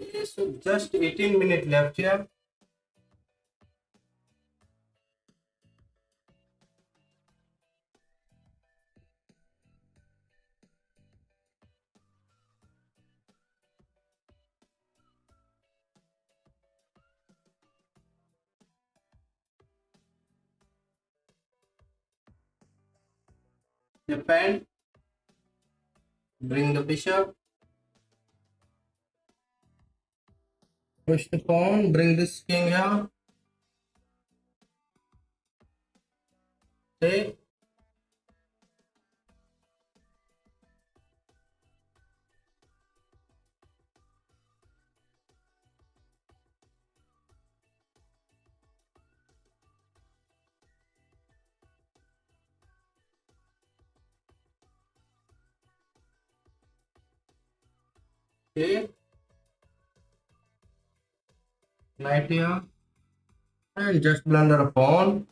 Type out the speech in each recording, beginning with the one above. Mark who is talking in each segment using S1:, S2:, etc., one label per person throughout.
S1: Okay, so just 18 minutes left here. Defend. Bring the bishop. Push the pawn. Bring this king here. Take. Okay. Knight here. And just blunder a pawn.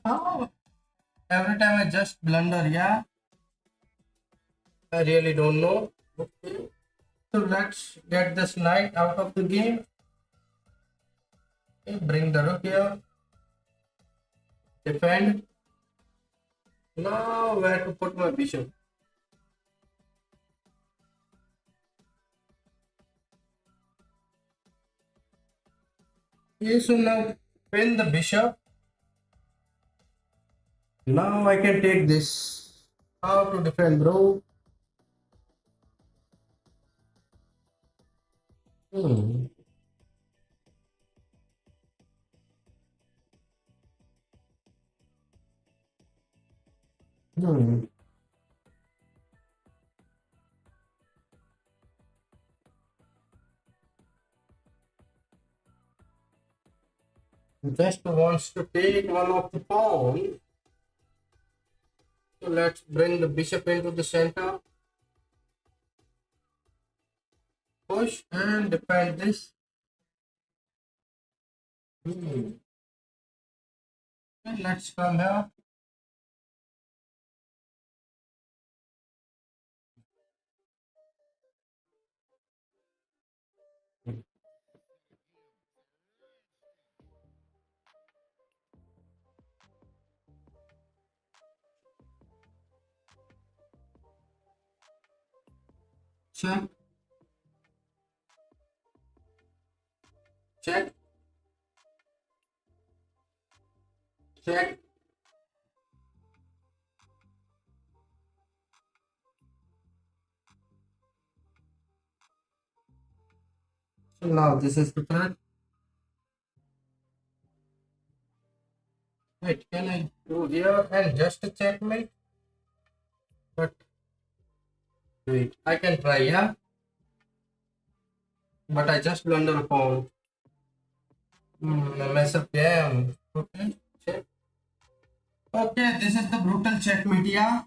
S1: Oh, every time I just blunder, yeah. I really don't know. Okay. So let's get this knight out of the game. Okay, bring the rook here. Defend. Now where to put my bishop? Okay, so now pin the bishop. Now I can take this. How to defend, bro? Hmm. Hmm. Just wants to take one of the pawn. So let's bring the bishop into the center. Push and defend this. Hmm. Okay, let's come here. Check, check, check. So now this is the threat. Wait, can I go here and just a checkmate? But wait, I can try, yeah. But I just blunder a pawn. I mess up game. Okay, check. Okay, this is the brutal checkmate, yeah.